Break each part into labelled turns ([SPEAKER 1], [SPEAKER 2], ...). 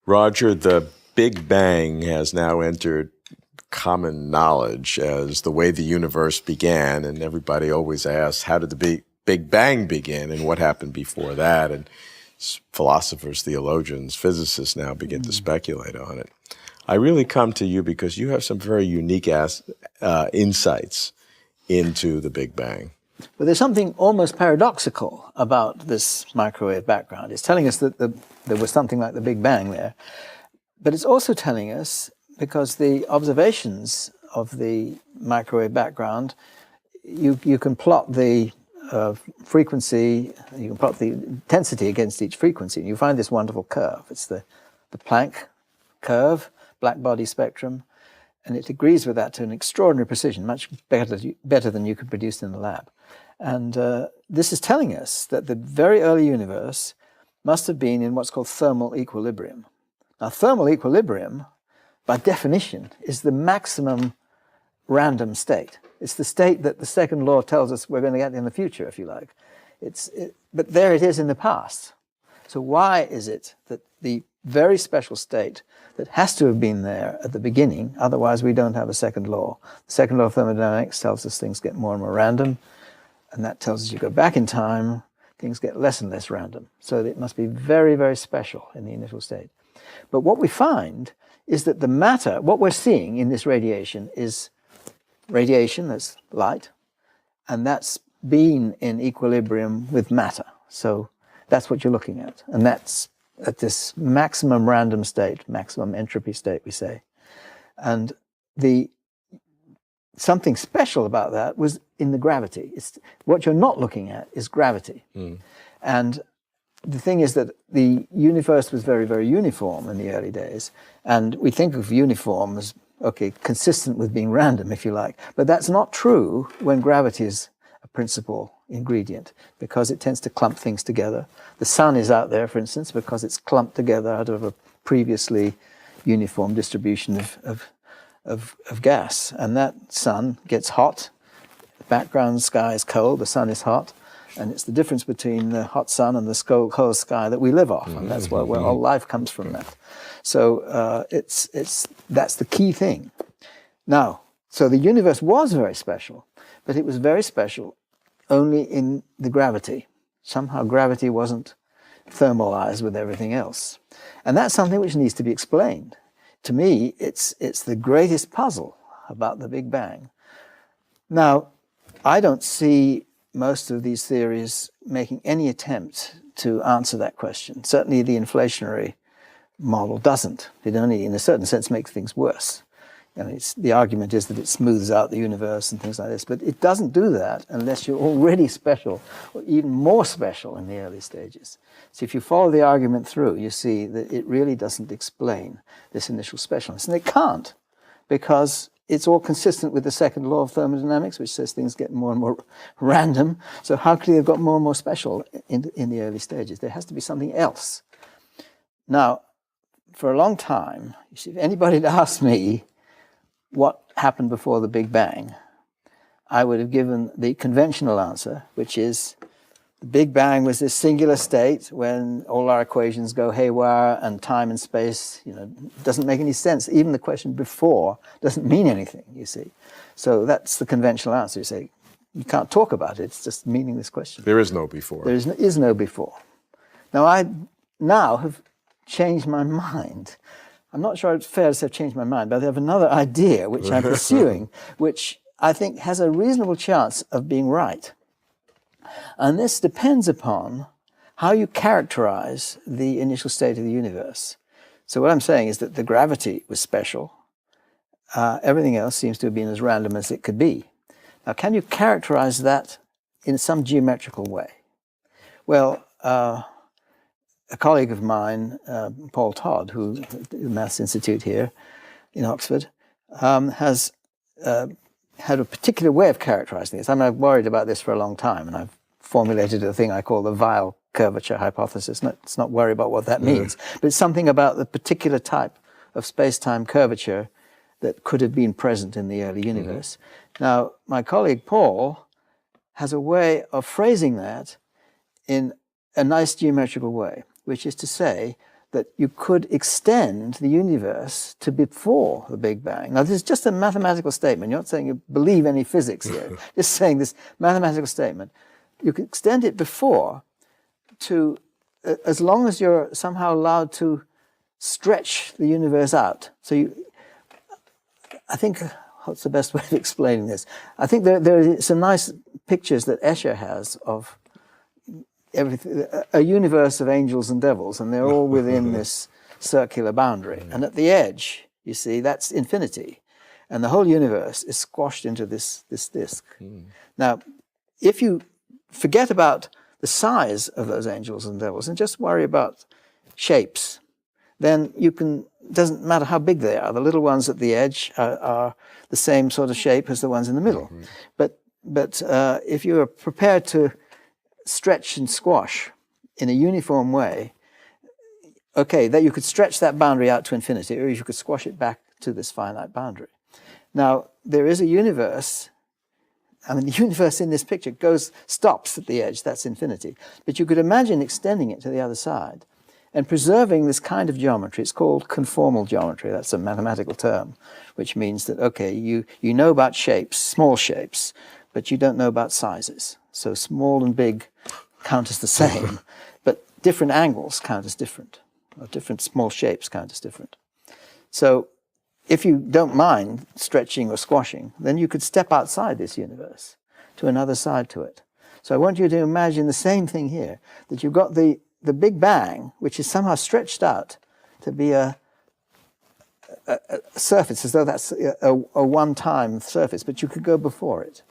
[SPEAKER 1] Roger, the Big Bang has now entered common knowledge as the way the universe began, and everybody always asks, how did the Big Bang begin and what happened before that? And philosophers, theologians, physicists now begin to speculate on it. I really come to you because you have some very unique insights into the Big Bang.
[SPEAKER 2] Well, there's something almost paradoxical about this microwave background. It's telling us that there was something like the Big Bang there, but it's also telling us, because the observations of the microwave background, you can plot the frequency, you can plot the intensity against each frequency, and you find this wonderful curve. It's the Planck curve, black body spectrum, and it agrees with that to an extraordinary precision, much better than you could produce in the lab. And this is telling us that the very early universe must have been in what's called thermal equilibrium. Now, thermal equilibrium, by definition, is the maximum random state. It's the state that the second law tells us we're going to get in the future, if you like. But there it is in the past. So why is it that the very special state that has to have been there at the beginning, otherwise we don't have a second law. The second law of thermodynamics tells us things get more and more random, and that tells us you go back in time, things get less and less random. So it must be very, very special in the initial state. But what we find is that the matter, what we're seeing in this radiation is radiation, that's light, and that's been in equilibrium with matter. So that's what you're looking at. And that's at this maximum random state, maximum entropy state, we say. And something special about that was in the gravity. What you're not looking at is gravity. And the thing is that the universe was very, very uniform in the early days. And we think of uniform as, okay, consistent with being random, if you like. But that's not true when gravity is a principal ingredient, because it tends to clump things together. The sun is out there, for instance, because it's clumped together out of a previously uniform distribution of gas. And that sun gets hot. The background sky is cold, the sun is hot. And it's the difference between the hot sun and the cold sky that we live off. And that's where all life comes from that. So that's the key thing. Now, so the universe was very special, but it was very special only in the gravity. Somehow gravity wasn't thermalized with everything else. And that's something which needs to be explained. To me, it's the greatest puzzle about the Big Bang. Now, I don't see most of these theories making any attempt to answer that question. Certainly the inflationary model doesn't. It only, in a certain sense, makes things worse. The argument is that it smooths out the universe and things like this, but it doesn't do that unless you're already special, or even more special in the early stages. So if you follow the argument through, you see that it really doesn't explain this initial specialness. And it can't, because it's all consistent with the second law of thermodynamics, which says things get more and more random. So how could they have got more and more special in the early stages? There has to be something else. Now, for a long time, you see, if anybody had asked me what happened before the Big Bang, I would have given the conventional answer, which is the Big Bang was this singular state when all our equations go haywire and time and space, doesn't make any sense. Even the question before doesn't mean anything, you see. So that's the conventional answer. You say, you can't talk about it. It's just a meaningless question.
[SPEAKER 1] There is no before.
[SPEAKER 2] There is no before. Now, I now have changed my mind. I'm not sure it's fair to say I've changed my mind, but I have another idea which I'm pursuing, which I think has a reasonable chance of being right. And this depends upon how you characterize the initial state of the universe. So what I'm saying is that the gravity was special. Everything else seems to have been as random as it could be. Now, can you characterize that in some geometrical way? Well, a colleague of mine, Paul Todd, who at the Maths Institute here in Oxford, has had a particular way of characterizing this. I've worried about this for a long time, and I've formulated a thing I call the Weyl curvature hypothesis. Let's not worry about what that means, but it's something about the particular type of space-time curvature that could have been present in the early universe. Now, my colleague Paul has a way of phrasing that in a nice geometrical way, which is to say that you could extend the universe to before the Big Bang. Now, this is just a mathematical statement. You're not saying you believe any physics here. Just saying this mathematical statement. You could extend it before to, as long as you're somehow allowed to stretch the universe out. So I think, what's the best way of explaining this? I think there are some nice pictures that Escher has of everything, a universe of angels and devils, and they're all within this circular boundary. And at the edge, you see, that's infinity. And the whole universe is squashed into this disk. Now, if you forget about the size of those angels and devils and just worry about shapes, then you can, doesn't matter how big they are. The little ones at the edge are the same sort of shape as the ones in the middle. But if you are prepared to stretch and squash in a uniform way, okay, that you could stretch that boundary out to infinity, or you could squash it back to this finite boundary. Now, there is a universe. I mean, the universe in this picture stops at the edge, that's infinity. But you could imagine extending it to the other side and preserving this kind of geometry. It's called conformal geometry. That's a mathematical term, which means that, okay, you know about shapes, small shapes, but you don't know about sizes. So small and big count as the same, but different angles count as different, or different small shapes count as different. So if you don't mind stretching or squashing, then you could step outside this universe to another side to it. So I want you to imagine the same thing here, that you've got the Big Bang, which is somehow stretched out to be a surface, as though that's a one-time surface, but you could go before it.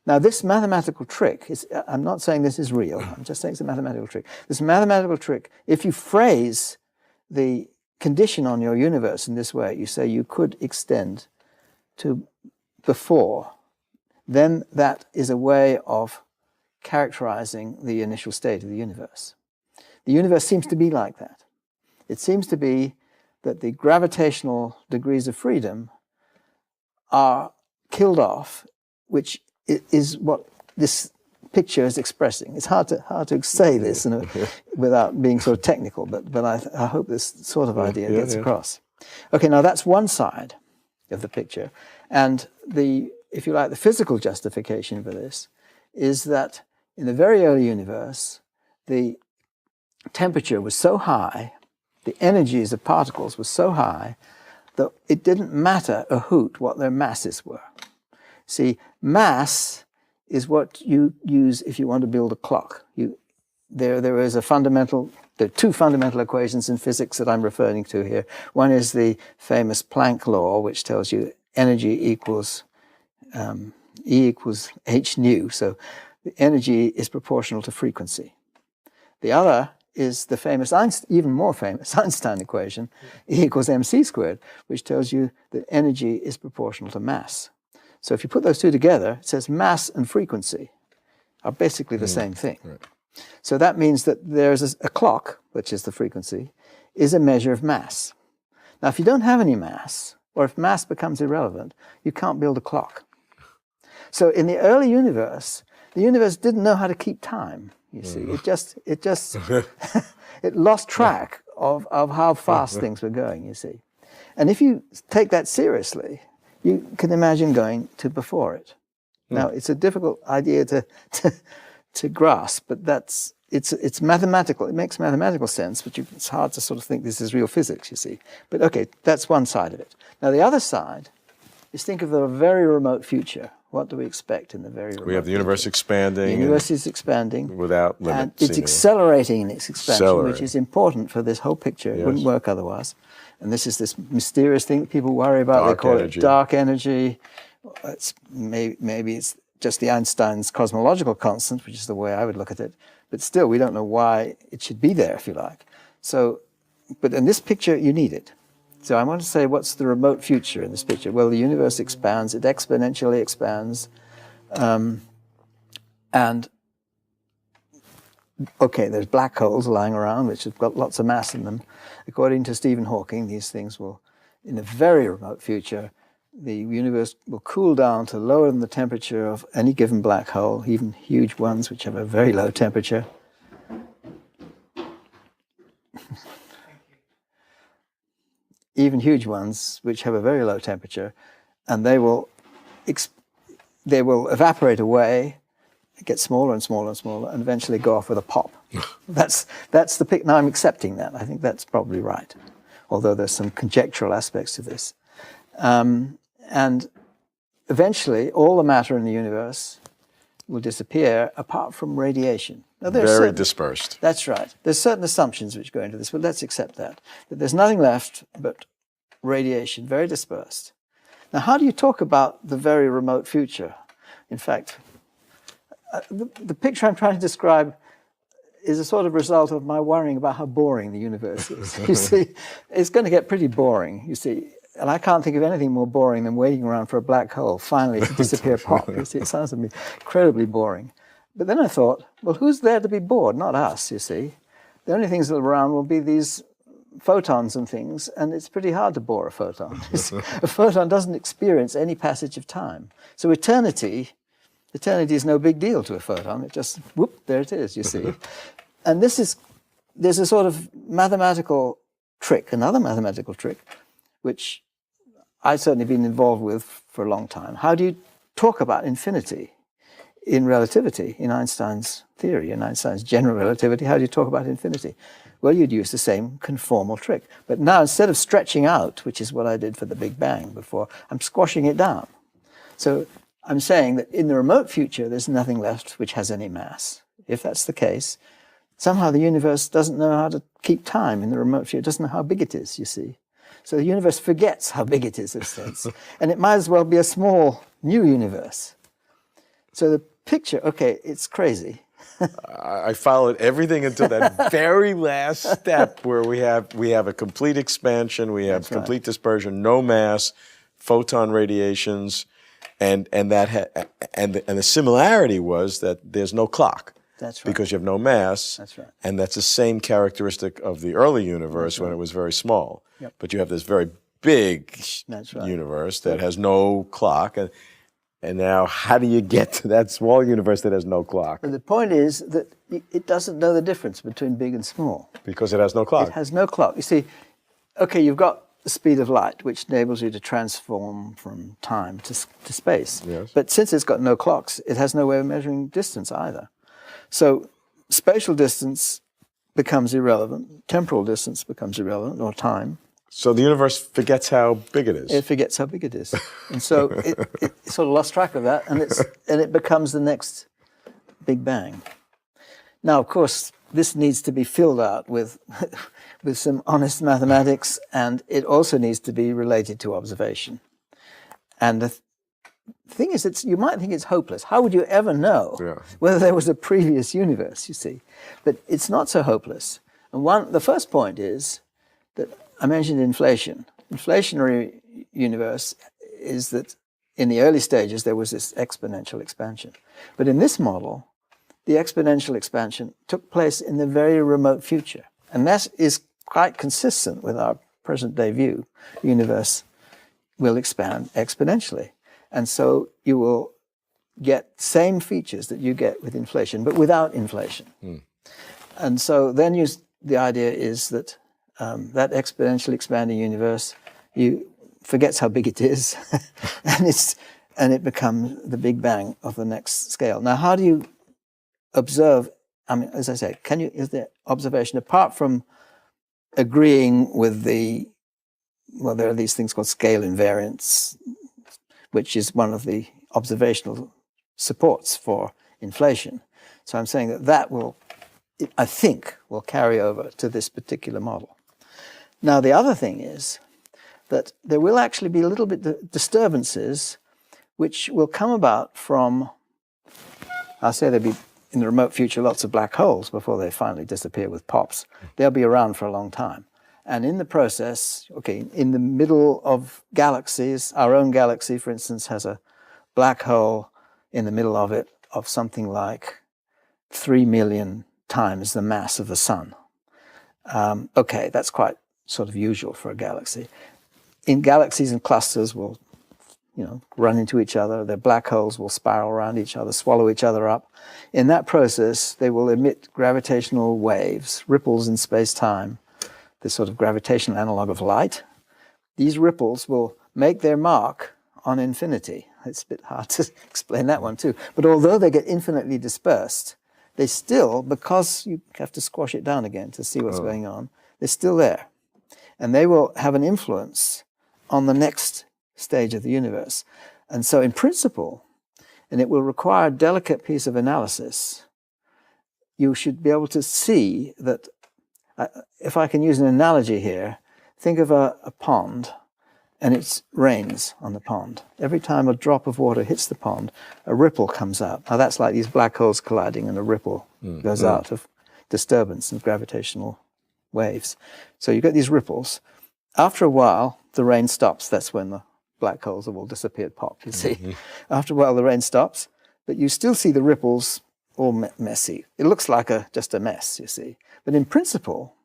[SPEAKER 2] Now, this mathematical trick, I'm not saying this is real, I'm just saying it's a mathematical trick. This mathematical trick, if you phrase the condition on your universe in this way, you say you could extend to before, then that is a way of characterizing the initial state of the universe. The universe seems to be like that. It seems to be that the gravitational degrees of freedom are killed off, which is what this picture is expressing. It's hard to say this without being sort of technical, but I hope this sort of idea gets across. Okay, now that's one side of the picture. And if you like, the physical justification for this is that in the very early universe, the temperature was so high, the energies of particles were so high, that it didn't matter a hoot what their masses were. See, mass is what you use if you want to build a clock. There are two fundamental equations in physics that I'm referring to here. One is the famous Planck law, which tells you energy equals E equals h nu. So the energy is proportional to frequency. The other is the famous, even more famous Einstein equation, E equals mc squared, which tells you that energy is proportional to mass. So if you put those two together, it says mass and frequency are basically the same thing. Right. So that means that there's a clock, which is the frequency, is a measure of mass. Now, if you don't have any mass, or if mass becomes irrelevant, you can't build a clock. So in the early universe, the universe didn't know how to keep time, you see. It just it lost track of how fast things were going, you see. And if you take that seriously, you can imagine going to before it. Now, it's a difficult idea to grasp, but it's mathematical. It makes mathematical sense, but it's hard to sort of think this is real physics, you see. But okay, that's one side of it. Now, the other side is think of the very remote future. What do we expect in the very remote future?
[SPEAKER 1] We have the universe expanding.
[SPEAKER 2] The universe is expanding.
[SPEAKER 1] Without limit.
[SPEAKER 2] And it's accelerating in its expansion, which is important for this whole picture. It wouldn't work otherwise. And this is this mysterious thing that people worry about. They call it dark energy. Maybe it's just the Einstein's cosmological constant, which is the way I would look at it. But still, we don't know why it should be there, if you like. So, but in this picture, you need it. So I want to say, what's the remote future in this picture? Well, the universe expands. It exponentially expands. And, okay, there's black holes lying around, which have got lots of mass in them. According to Stephen Hawking, these things will, in a very remote future, the universe will cool down to lower than the temperature of any given black hole, even huge ones which have a very low temperature. even huge ones, which have a very low temperature, and they will evaporate away, get smaller and smaller and smaller, and eventually go off with a pop. That's the pic. Now I'm accepting that. I think that's probably right, although there's some conjectural aspects to this. And eventually, all the matter in the universe will disappear, apart from radiation. Now,
[SPEAKER 1] very dispersed.
[SPEAKER 2] That's right. There's certain assumptions which go into this, but let's accept that there's nothing left but radiation, very dispersed. Now, how do you talk about the very remote future? In fact, the picture I'm trying to describe is a sort of result of my worrying about how boring the universe is. You see, it's going to get pretty boring, you see. And I can't think of anything more boring than waiting around for a black hole finally to disappear pop. You see, it sounds to me incredibly boring. But then I thought, well, who's there to be bored? Not us, you see. The only things around will be these photons and things, and it's pretty hard to bore a photon. A photon doesn't experience any passage of time. So eternity is no big deal to a photon. It just, whoop, there it is, you see. And there's a sort of mathematical trick, another mathematical trick, which I've certainly been involved with for a long time. How do you talk about infinity in relativity, in Einstein's theory, in Einstein's general relativity? How do you talk about infinity? Well, you'd use the same conformal trick. But now, instead of stretching out, which is what I did for the Big Bang before, I'm squashing it down. So I'm saying that in the remote future, there's nothing left which has any mass. If that's the case, somehow the universe doesn't know how to keep time in the remote future. It doesn't know how big it is, you see. So the universe forgets how big it is, in a sense. And it might as well be a small new universe. So the picture, okay, it's crazy.
[SPEAKER 1] I followed everything until that very last step where we have a complete expansion, we have complete dispersion, no mass, photon radiations, and the similarity was that there's no clock.
[SPEAKER 2] That's right.
[SPEAKER 1] Because you have no mass.
[SPEAKER 2] That's right.
[SPEAKER 1] And that's the same characteristic of the early universe when it was very small.
[SPEAKER 2] Yep.
[SPEAKER 1] But you have this very big universe that has no clock. And now how do you get to that small universe that has no clock?
[SPEAKER 2] But the point is that it doesn't know the difference between big and small.
[SPEAKER 1] Because it has no clock.
[SPEAKER 2] It has no clock. You see, okay, you've got the speed of light, which enables you to transform from time to space.
[SPEAKER 1] Yes.
[SPEAKER 2] But since it's got no clocks, it has no way of measuring distance either. So spatial distance becomes irrelevant, temporal distance becomes irrelevant, or time.
[SPEAKER 1] So the universe forgets how big it is.
[SPEAKER 2] It forgets how big it is. And so it sort of lost track of that, and it becomes the next Big Bang. Now, of course, this needs to be filled out with some honest mathematics, and it also needs to be related to observation. And the thing is, you might think it's hopeless. How would you ever know whether there was a previous universe, you see? But it's not so hopeless. And the first point is that I mentioned inflation. Inflationary universe is that in the early stages there was this exponential expansion. But in this model, the exponential expansion took place in the very remote future. And that is quite consistent with our present-day view. The universe will expand exponentially. And so you will get same features that you get with inflation, but without inflation. And so then the idea is that that exponentially expanding universe forgets how big it is, and it becomes the Big Bang of the next scale. Now, how do you observe? I mean, as I say, is there observation apart from agreeing with there are these things called scale invariants, which is one of the observational supports for inflation. So I'm saying that I think will carry over to this particular model. Now, the other thing is that there will actually be a little bit disturbances which will come about from, I'll say there'll be in the remote future lots of black holes before they finally disappear with pops. They'll be around for a long time. And in the process, in the middle of galaxies, our own galaxy, for instance, has a black hole in the middle of it of something like 3 million times the mass of the sun. That's quite sort of usual for a galaxy. In galaxies and clusters will, run into each other. Their black holes will spiral around each other, swallow each other up. In that process, they will emit gravitational waves, ripples in space-time, this sort of gravitational analog of light, these ripples will make their mark on infinity. It's a bit hard to explain that one too. But although they get infinitely dispersed, they still, because you have to squash it down again to see what's going on, they're still there. And they will have an influence on the next stage of the universe. And so in principle, and it will require a delicate piece of analysis, you should be able to see that, if I can use an analogy here, think of a pond, and it rains on the pond. Every time a drop of water hits the pond, a ripple comes out. Now that's like these black holes colliding, and a ripple goes out of disturbance and gravitational waves. So you get these ripples. After a while, the rain stops. That's when the black holes have all disappeared, pop, you see. After a while, the rain stops, but you still see the ripples all messy. It looks like just a mess, you see. But in principle,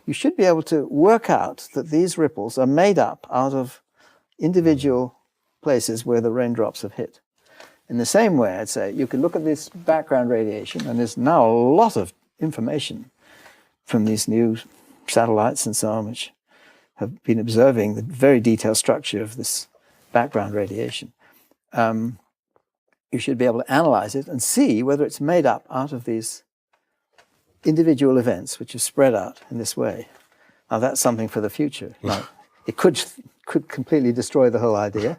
[SPEAKER 2] you should be able to work out that these ripples are made up out of individual places where the raindrops have hit. In the same way, I'd say, you could look at this background radiation, and there's now a lot of information from these new satellites and so on, which have been observing the very detailed structure of this background radiation. You should be able to analyze it and see whether it's made up out of these individual events which are spread out in this way. Now that's something for the future. Now, it could completely destroy the whole idea.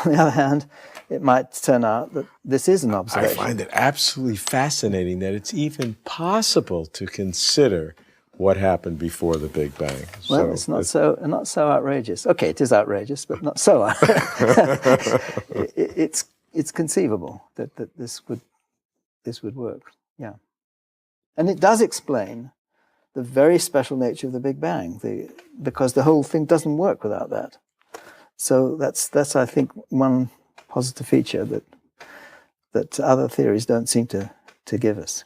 [SPEAKER 2] On the other hand, it might turn out that this is an observation.
[SPEAKER 1] I find it absolutely fascinating that it's even possible to consider what happened before the Big Bang.
[SPEAKER 2] Well, it's not so outrageous. Okay, it is outrageous, but not so outrageous. It's conceivable that this would work. Yeah. And it does explain the very special nature of the Big Bang, because the whole thing doesn't work without that. So that's I think one positive feature that other theories don't seem to give us.